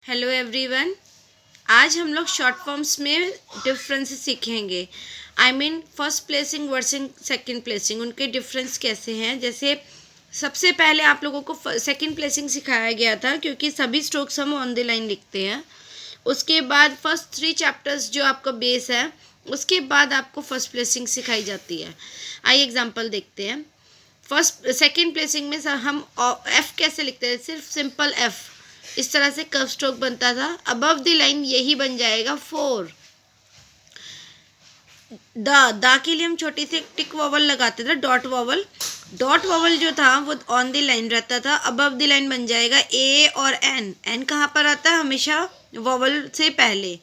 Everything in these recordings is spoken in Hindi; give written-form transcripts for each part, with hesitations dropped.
Hello everyone. आज हम लोग शॉर्ट फॉर्म्स में डिफरेंसेस सीखेंगे। I mean first placing versus second placing, उनके डिफरेंस कैसे हैं। जैसे सबसे पहले आप लोगों को सेकंड प्लेसिंग सिखाया गया था क्योंकि सभी स्ट्रोक्स हम ऑन द लाइन लिखते हैं। उसके बाद फर्स्ट 3 चैप्टर्स जो आपका बेस है, उसके बाद आपको फर्स्ट प्लेसिंग सिखाई जाती है। आइए एग्जाम्पल देखते हैं। सेकंड प्लेसिंग में हम एफ कैसे लिखते हैं, सिर्फ सिंपल एफ, इस तरह से कर्व स्ट्रोक बनता था। अबव द लाइन यही बन जाएगा 4। द के लिए हम छोटी सी टिक वॉवल लगाते थे, डॉट वॉवल। डॉट वॉवल जो था वो ऑन द लाइन रहता था। अबव द लाइन बन जाएगा ए और एन। एन कहाँ पर आता है? हमेशा वॉवल से पहले,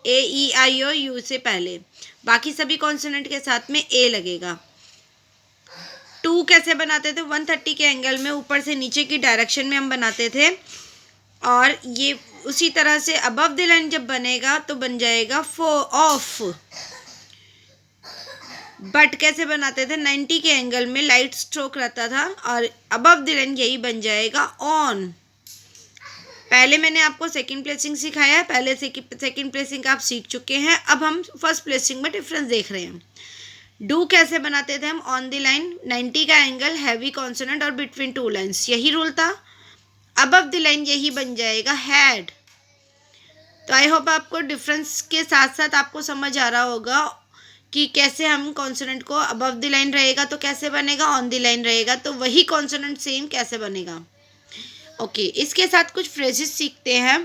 ए ई आई ओ यू से पहले। बाकी सभी कॉन्सोनेंट के साथ में ए लगेगा। 2 कैसे बनाते थे? 130 के एंगल में ऊपर से नीचे की डायरेक्शन में हम बनाते थे। और ये उसी तरह से अबव द लाइन जब बनेगा तो बन जाएगा ऑफ। बट कैसे बनाते थे? 90 के एंगल में लाइट स्ट्रोक रहता था और अबव द लाइन यही बन जाएगा ऑन। पहले मैंने आपको सेकंड प्लेसिंग सिखाया है, पहले सेकंड प्लेसिंग आप सीख चुके हैं। अब हम फर्स्ट प्लेसिंग में डिफरेंस देख रहे हैं। डू कैसे बनाते थे हम? ऑन द लाइन 90 का एंगल, हैवी कॉन्सोनेंट और बिटवीन 2 लाइन्स, यही रूल था। अबव द लाइन यही बन जाएगा हैड। तो आई होप आपको डिफरेंस के साथ साथ आपको समझ आ रहा होगा कि कैसे हम कॉन्सोनेंट को अबव द लाइन रहेगा तो कैसे बनेगा, ऑन द लाइन रहेगा तो वही कॉन्सोनेंट सेम कैसे बनेगा। ओके, इसके साथ कुछ फ्रेजेस सीखते हैं।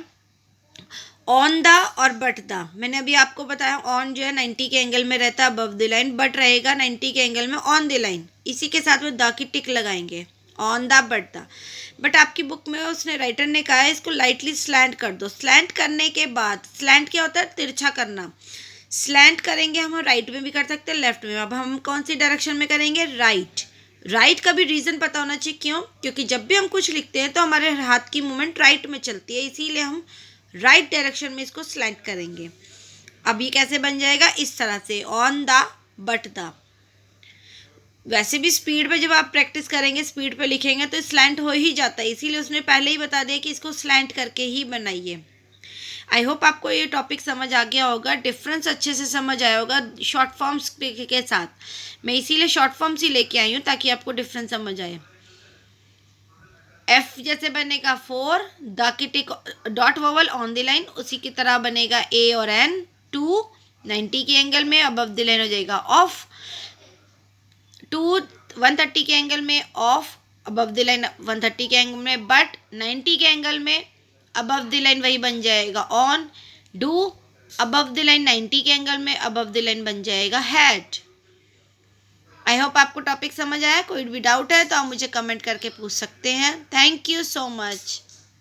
ऑन द और बट द। मैंने अभी आपको बताया ऑन जो है 90 के एंगल में रहता है अबव द लाइन, बट रहेगा 90 के एंगल में ऑन द लाइन। इसी के साथ में द की टिक लगाएंगे, on the but the. But आपकी बुक में उसने राइटर ने कहा है इसको लाइटली स्लैंट कर दो। स्लैंट करने के बाद, स्लैंट क्या होता है? तिरछा करना। स्लैंट करेंगे हम राइट में भी कर सकते हैं, लेफ्ट में। अब हम कौन सी डायरेक्शन में करेंगे? राइट। राइट का भी रीज़न पता होना चाहिए, क्यों? क्योंकि जब भी हम कुछ लिखते हैं तो हमारे हाथ की मूवमेंट राइट में चलती है, इसीलिए हम राइट डायरेक्शन में इसको स्लैंट करेंगे। अब ये कैसे बन जाएगा? इस तरह से, ऑन द बट द। वैसे भी स्पीड पे जब आप प्रैक्टिस करेंगे, स्पीड पे लिखेंगे तो स्लैंट हो ही जाता है, इसीलिए उसने पहले ही बता दिया कि इसको स्लैंट करके ही बनाइए। आई होप आपको ये टॉपिक समझ आ गया होगा, डिफरेंस अच्छे से समझ आया होगा शॉर्ट फॉर्म्स के साथ। मैं इसीलिए शॉर्ट फॉर्म्स ही लेके आई हूँ ताकि आपको डिफरेंस समझ आए। एफ जैसे बनेगा 4, the key tick dot vowel on the line, उसी की तरह बनेगा ए और एन। 2 90 के एंगल में अबव द लाइन हो जाएगा ऑफ। 2 130 के एंगल में ऑफ, अबव द लाइन 130 के एंगल में, बट 90 के एंगल में अबव द लाइन वही बन जाएगा on. Do above the line 90 के एंगल में अबव द लाइन बन जाएगा हैड। आई होप आपको टॉपिक समझ आया। कोई भी डाउट है तो आप मुझे कमेंट करके पूछ सकते हैं। Thank you so much.